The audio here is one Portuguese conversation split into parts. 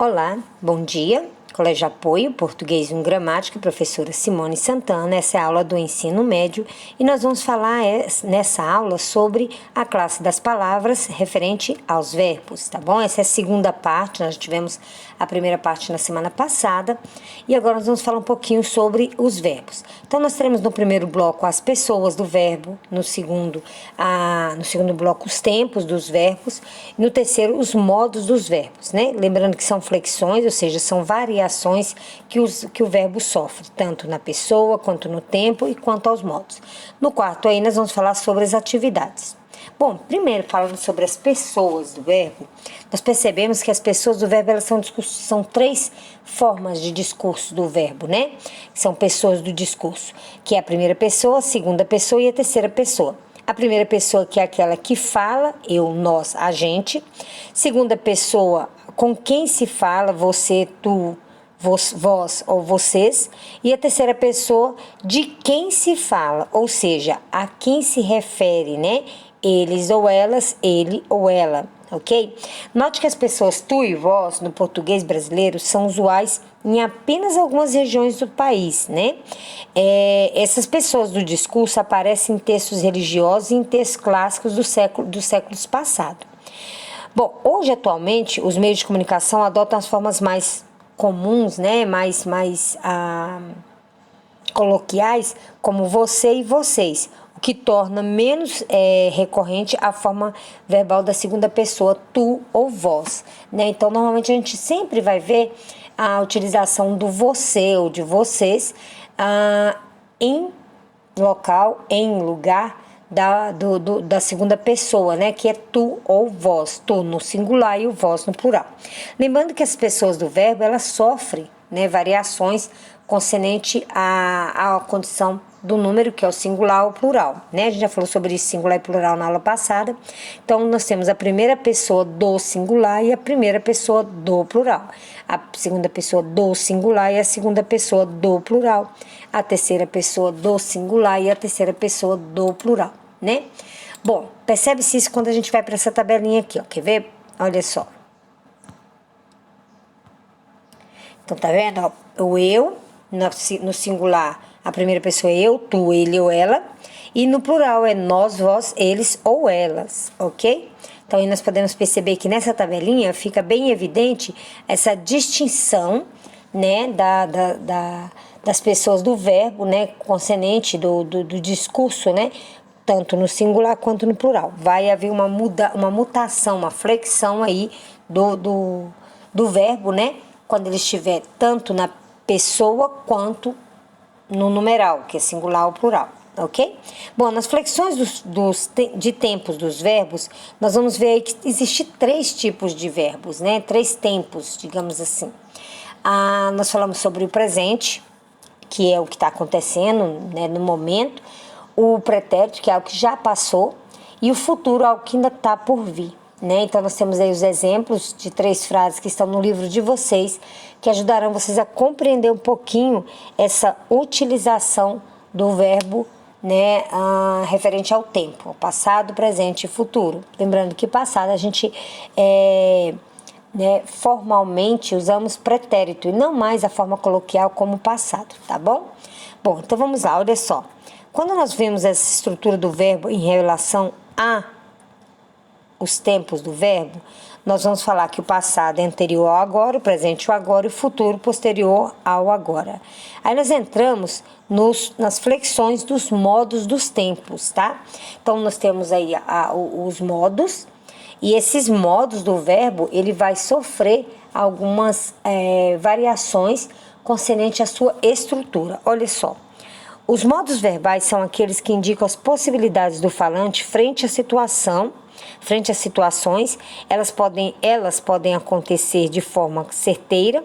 Olá, bom dia. Colégio Apoio, Português e Gramática, professora Simone Santana. Essa é a aula do ensino médio e nós vamos falar nessa aula sobre a classe das palavras referente aos verbos, tá bom? Essa é a segunda parte, nós tivemos a primeira parte na semana passada e agora nós vamos falar um pouquinho sobre os verbos. Então nós teremos no primeiro bloco as pessoas do verbo, no segundo bloco os tempos dos verbos, e no terceiro os modos dos verbos, né? Lembrando que são flexões, ou seja, são variações que o verbo sofre, tanto na pessoa, quanto no tempo e quanto aos modos. No quarto aí nós vamos falar sobre as atividades. Bom, primeiro falando sobre as pessoas do verbo, nós percebemos que as pessoas do verbo elas são três formas de discurso do verbo, né? São pessoas do discurso, que é a primeira pessoa, a segunda pessoa e a terceira pessoa. A primeira pessoa que é aquela que fala, eu, nós, a gente. Segunda pessoa, com quem se fala, você, tu, vós ou vocês. E a terceira pessoa, de quem se fala, ou seja, a quem se refere, né? Eles ou elas, ele ou ela, ok? Note que as pessoas tu e vós, no português brasileiro, são usuais em apenas algumas regiões do país, né? Essas pessoas do discurso aparecem em textos religiosos e em textos clássicos dos séculos passados. Bom, hoje, atualmente, os meios de comunicação adotam as formas mais comuns, né? Mais coloquiais, como você e vocês, o que torna menos recorrente a forma verbal da segunda pessoa, tu ou vós, né? Então, normalmente a gente sempre vai ver a utilização do você ou de vocês em local, em lugar da segunda pessoa, né? Que é tu ou vós, tu no singular e o vós no plural. Lembrando que as pessoas do verbo, elas sofrem, né, variações concernente à condição do número, que é o singular ou plural, né? A gente já falou sobre isso, singular e plural, na aula passada. Então, nós temos a primeira pessoa do singular e a primeira pessoa do plural. A segunda pessoa do singular e a segunda pessoa do plural. A terceira pessoa do singular e a terceira pessoa do plural, né? Bom, percebe-se isso quando a gente vai para essa tabelinha aqui, ó. Quer ver? Olha só. Então, tá vendo? Ó, o eu, no singular, a primeira pessoa é eu, tu, ele ou ela. E no plural é nós, vós, eles ou elas, ok? Então, aí nós podemos perceber que nessa tabelinha fica bem evidente essa distinção, né, das pessoas do verbo, né, concernente do discurso, né, tanto no singular quanto no plural. Vai haver uma mutação, uma flexão aí do verbo, né, quando ele estiver tanto na pessoa quanto no numeral, que é singular ou plural, ok? Bom, nas flexões de tempos dos verbos, nós vamos ver aí que existe três tipos de verbos, né? Três tempos, digamos assim. Nós falamos sobre o presente, que é o que está acontecendo, né, no momento, o pretérito, que é algo que já passou, e o futuro, algo que ainda está por vir, né? Então, nós temos aí os exemplos de três frases que estão no livro de vocês, que ajudarão vocês a compreender um pouquinho essa utilização do verbo, né, referente ao tempo, passado, presente e futuro. Lembrando que passado a gente né, formalmente usamos pretérito e não mais a forma coloquial como passado, tá bom? Bom, então vamos lá, olha só. Quando nós vemos essa estrutura do verbo em relação a os tempos do verbo, nós vamos falar que o passado é anterior ao agora, o presente ao agora e o futuro posterior ao agora. Aí nós entramos nas flexões dos modos dos tempos, tá? Então nós temos aí os modos, e esses modos do verbo, ele vai sofrer algumas variações concernente à sua estrutura. Olha só. Os modos verbais são aqueles que indicam as possibilidades do falante frente à situações, elas podem acontecer de forma certeira,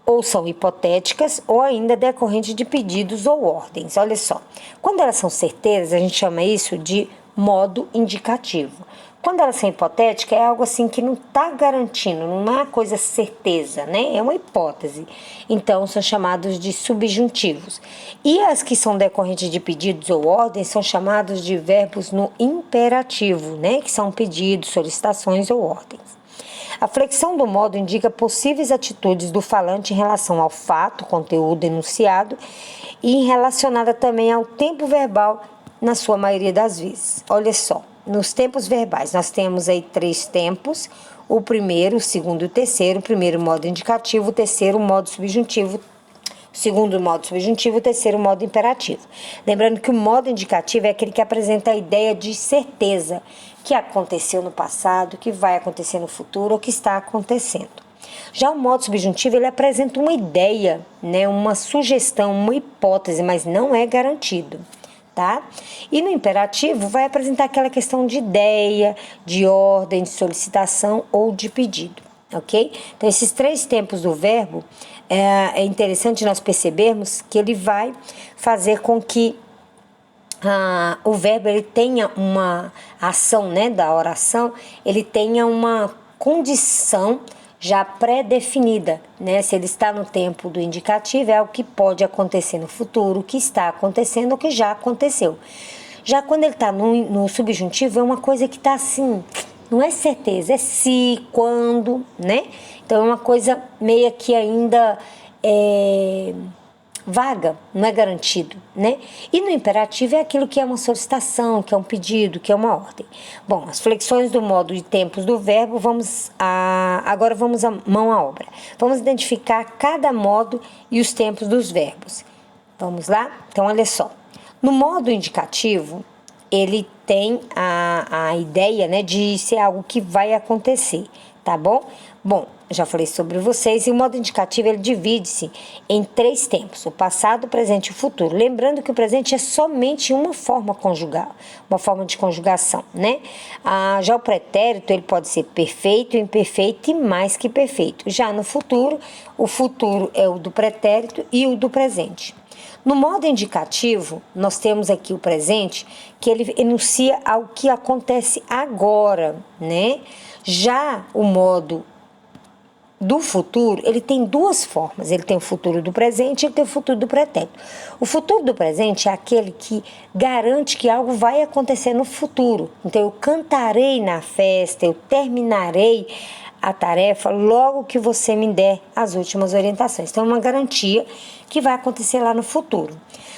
ou são hipotéticas, ou ainda decorrentes de pedidos ou ordens. Olha só, quando elas são certeiras, a gente chama isso de modo indicativo. Quando elas são hipotéticas, é algo assim que não está garantindo, não é uma coisa certeza, né? É uma hipótese. Então, são chamados de subjuntivos. E as que são decorrentes de pedidos ou ordens são chamados de verbos no imperativo, né? Que são pedidos, solicitações ou ordens. A flexão do modo indica possíveis atitudes do falante em relação ao fato, conteúdo enunciado, e relacionada também ao tempo verbal, na sua maioria das vezes. Olha só, nos tempos verbais nós temos aí 3 tempos, o primeiro, o segundo e o terceiro. O primeiro modo indicativo, o terceiro modo subjuntivo, o segundo modo subjuntivo, o terceiro modo imperativo. Lembrando que o modo indicativo é aquele que apresenta a ideia de certeza, que aconteceu no passado, que vai acontecer no futuro ou que está acontecendo. Já o modo subjuntivo, ele apresenta uma ideia, né, uma sugestão, uma hipótese, mas não é garantido, tá? E no imperativo vai apresentar aquela questão de ideia, de ordem, de solicitação ou de pedido, ok? Então, esses 3 tempos do verbo, é interessante nós percebermos que ele vai fazer com que o verbo ele tenha uma ação, né, da oração, ele tenha uma condição já pré-definida, né? Se ele está no tempo do indicativo, é o que pode acontecer no futuro, o que está acontecendo, o que já aconteceu. Já quando ele está no subjuntivo, é uma coisa que está assim, não é certeza, é se, quando, né? Então é uma coisa meio que ainda vaga, não é garantido, né? E no imperativo é aquilo que é uma solicitação, que é um pedido, que é uma ordem. Bom, as flexões do modo e tempos do verbo, agora vamos à mão à obra. Vamos identificar cada modo e os tempos dos verbos. Vamos lá? Então, olha só. No modo indicativo, ele tem a ideia, né, de ser algo que vai acontecer, tá bom? Bom, já falei sobre vocês, e o modo indicativo ele divide-se em 3 tempos, o passado, o presente e o futuro. Lembrando que o presente é somente uma forma conjugal, uma forma de conjugação, né? Já o pretérito ele pode ser perfeito, imperfeito e mais que perfeito. Já no futuro, o futuro é o do pretérito e o do presente. No modo indicativo, nós temos aqui o presente, que ele enuncia algo que acontece agora, né? Já o modo do futuro, ele tem 2 formas. Ele tem o futuro do presente e ele tem o futuro do pretérito. O futuro do presente é aquele que garante que algo vai acontecer no futuro. Então, eu cantarei na festa, eu terminarei a tarefa logo que você me der as últimas orientações. Então, é uma garantia que vai acontecer lá no futuro.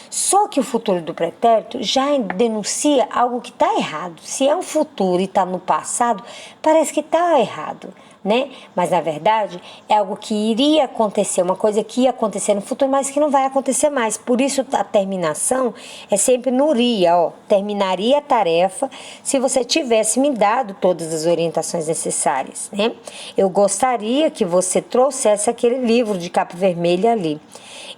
Só que o futuro do pretérito já denuncia algo que está errado. Se é um futuro e está no passado, parece que está errado, né? Mas, na verdade, é algo que iria acontecer, uma coisa que ia acontecer no futuro, mas que não vai acontecer mais. Por isso, a terminação é sempre no iria, ó. Terminaria a tarefa se você tivesse me dado todas as orientações necessárias, né? Eu gostaria que você trouxesse aquele livro de capa vermelha ali.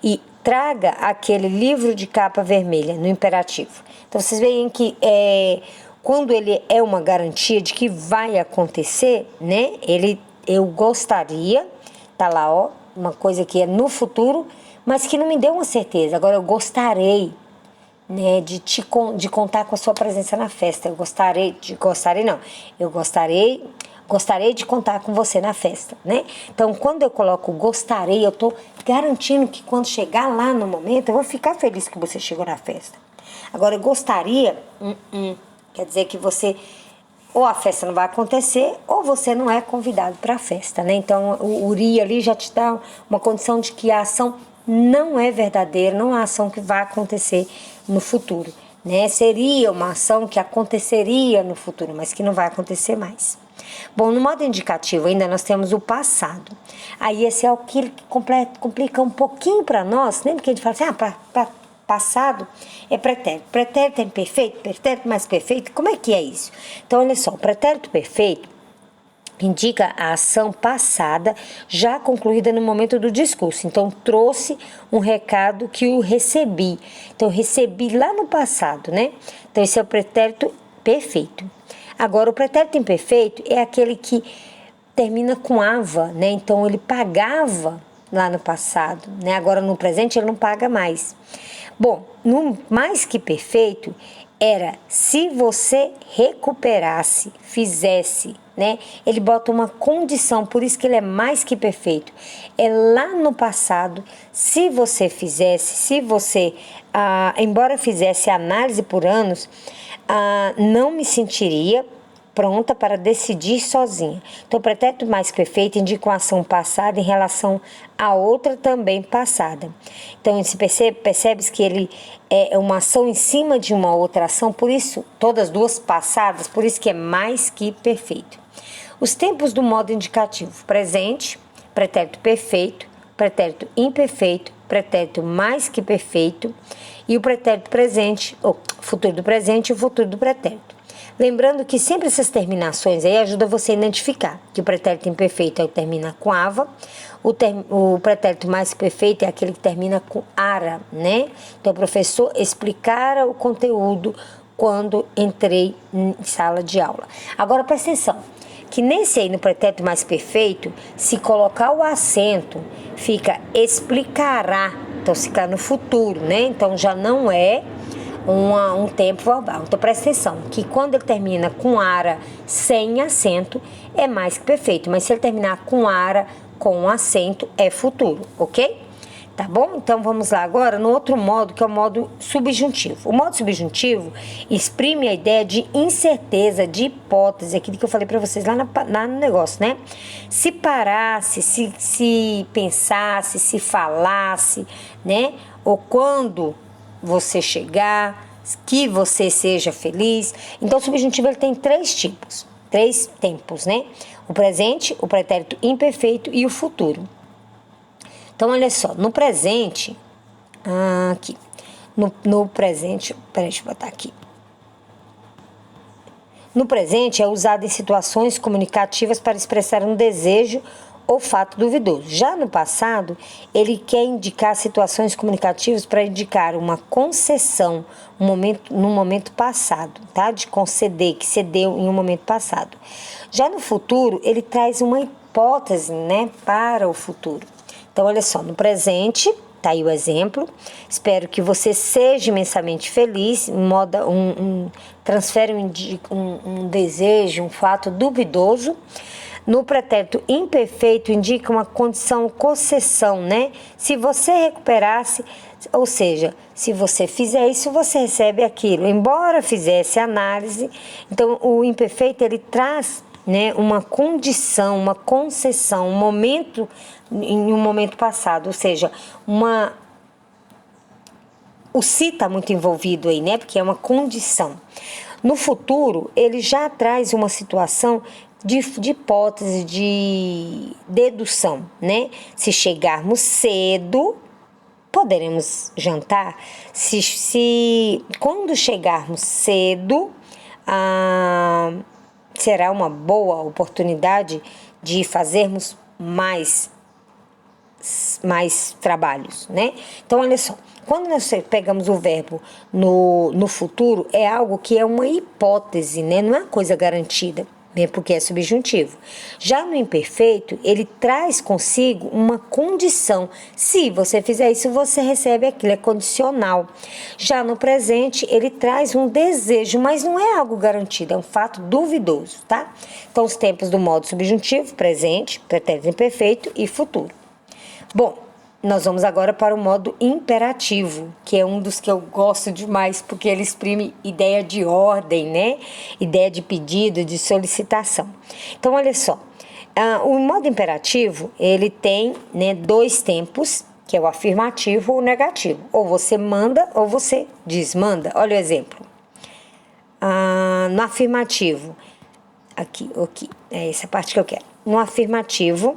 E traga aquele livro de capa vermelha no imperativo. Então, vocês veem que quando ele é uma garantia de que vai acontecer, né? Eu gostaria, tá lá, ó, uma coisa que é no futuro, mas que não me deu uma certeza. Agora, eu gostaria, né, de contar com a sua presença na festa. Eu gostaria de contar com você na festa, né? Então, quando eu coloco gostaria, eu tô garantindo que quando chegar lá no momento, eu vou ficar feliz que você chegou na festa. Agora, eu gostaria, quer dizer que você, ou a festa não vai acontecer, ou você não é convidado para a festa, né? Então, o uri ali já te dá uma condição de que a ação não é verdadeira, não é uma ação que vai acontecer no futuro, né? Seria uma ação que aconteceria no futuro, mas que não vai acontecer mais. Bom, no modo indicativo ainda nós temos o passado. Aí esse é o que complica um pouquinho para nós, né? Porque a gente fala assim, passado é pretérito. Pretérito é imperfeito, pretérito mais perfeito. Como é que é isso? Então, olha só, o pretérito perfeito indica a ação passada já concluída no momento do discurso. Então, trouxe um recado que eu recebi. Então, eu recebi lá no passado, né? Então, esse é o pretérito perfeito. Agora, o pretérito imperfeito é aquele que termina com ava, né? Então, ele pagava lá no passado, né? Agora, no presente, ele não paga mais. Bom, no mais que perfeito, era se você recuperasse, fizesse, né? Ele bota uma condição, por isso que ele é mais que perfeito. É lá no passado, se você fizesse, se você, embora fizesse análise por anos, não me sentiria pronta para decidir sozinha. Então, o pretérito mais que perfeito indica uma ação passada em relação a outra também passada. Então, se percebe que ele é uma ação em cima de uma outra ação, por isso, todas duas passadas, por isso que é mais que perfeito. Os tempos do modo indicativo: presente, pretérito perfeito, pretérito imperfeito, pretérito mais que perfeito e o pretérito presente, ou futuro do presente e o futuro do pretérito. Lembrando que sempre essas terminações aí ajudam você a identificar que o pretérito imperfeito é o que termina com ava, o pretérito mais que perfeito é aquele que termina com ara, né? Então, o professor explicara o conteúdo quando entrei em sala de aula. Agora, presta atenção, que nesse aí, no pretérito mais perfeito, se colocar o acento, fica explicará, então fica no futuro, né? Então já não é um tempo verbal. Então presta atenção, que quando ele termina com ara sem acento, é mais que perfeito, mas se ele terminar com ara com acento, é futuro, ok? Tá bom? Então vamos lá agora no outro modo, que é o modo subjuntivo. O modo subjuntivo exprime a ideia de incerteza, de hipótese, aquilo que eu falei para vocês lá no negócio, né? Se parasse, se pensasse, se falasse, né? Ou quando você chegar, que você seja feliz. Então o subjuntivo ele tem três tempos, né? O presente, o pretérito imperfeito e o futuro. Então, olha só, no presente, aqui, no presente, peraí, deixa eu botar aqui. No presente é usado em situações comunicativas para expressar um desejo ou fato duvidoso. Já no passado, ele quer indicar situações comunicativas para indicar uma concessão no momento passado, tá? De conceder, que cedeu em um momento passado. Já no futuro, ele traz uma hipótese, né, para o futuro. Então, olha só, no presente, tá aí o exemplo. Espero que você seja imensamente feliz, transfere um desejo, um fato duvidoso. No pretérito imperfeito, indica uma condição, concessão, né? Se você recuperasse, ou seja, se você fizer isso, você recebe aquilo. Embora fizesse análise, então o imperfeito, ele traz, né, uma condição, uma concessão, um momento, em um momento passado, ou seja, o si está muito envolvido aí, né, porque é uma condição. No futuro, ele já traz uma situação de hipótese, de dedução, né, se chegarmos cedo, poderemos jantar, quando chegarmos cedo, será uma boa oportunidade de fazermos mais trabalhos, né? Então, olha só, quando nós pegamos o verbo no futuro, é algo que é uma hipótese, né? Não é uma coisa garantida, né? Porque é subjuntivo. Já no imperfeito, ele traz consigo uma condição. Se você fizer isso, você recebe aquilo, é condicional. Já no presente, ele traz um desejo, mas não é algo garantido, é um fato duvidoso, tá? Então, os tempos do modo subjuntivo: presente, pretérito imperfeito e futuro. Bom, nós vamos agora para o modo imperativo, que é um dos que eu gosto demais, porque ele exprime ideia de ordem, né? Ideia de pedido, de solicitação. Então, olha só, o modo imperativo, ele tem, né, dois tempos, que é o afirmativo ou o negativo. Ou você manda ou você desmanda. Olha o exemplo. No afirmativo, aqui, é essa parte que eu quero. No afirmativo,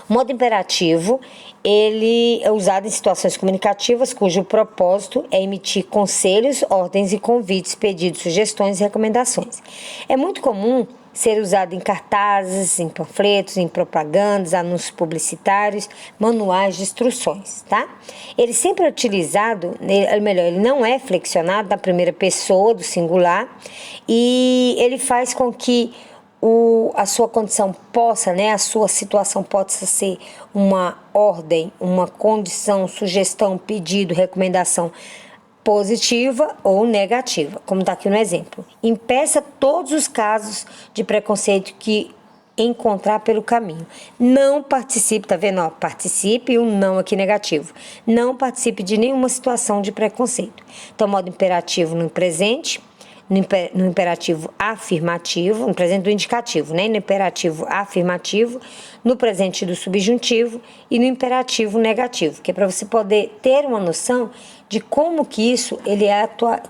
o modo imperativo, ele é usado em situações comunicativas cujo propósito é emitir conselhos, ordens e convites, pedidos, sugestões e recomendações. É muito comum ser usado em cartazes, em panfletos, em propagandas, anúncios publicitários, manuais de instruções, tá? Ele sempre é utilizado, ele não é flexionado na primeira pessoa do singular e ele faz com que a sua condição possa, né, a sua situação possa ser uma ordem, uma condição, sugestão, pedido, recomendação positiva ou negativa, como está aqui no exemplo. Impeça todos os casos de preconceito que encontrar pelo caminho. Não participe, tá vendo? Ó, participe e o não aqui negativo. Não participe de nenhuma situação de preconceito. Então, modo imperativo no presente, no imperativo afirmativo, no presente do indicativo, né? No imperativo afirmativo, no presente do subjuntivo e no imperativo negativo, que é para você poder ter uma noção de como que isso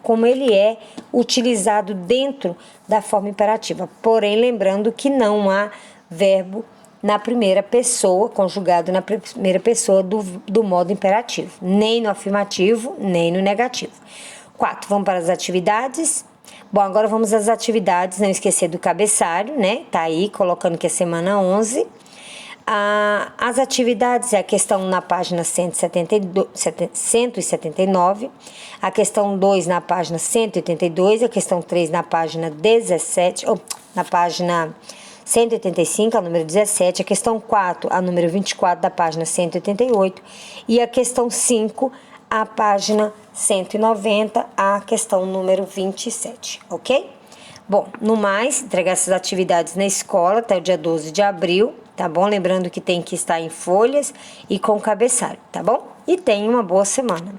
como ele é utilizado dentro da forma imperativa. Porém, lembrando que não há verbo na primeira pessoa, conjugado na primeira pessoa do modo imperativo, nem no afirmativo, nem no negativo. 4. Vamos para as atividades. Bom, agora vamos às atividades, não esquecer do cabeçalho, né? Tá aí, colocando que é semana 11. As atividades é a questão na página 179, a questão 2 na página 182, a questão 3 na página 17, na página 185, a número 17, a questão 4, a número 24 da página 188 e a questão 5, a página 190, a questão número 27, ok? Bom, no mais, entregar essas atividades na escola até o dia 12 de abril, tá bom? Lembrando que tem que estar em folhas e com cabeçalho, tá bom? E tenha uma boa semana.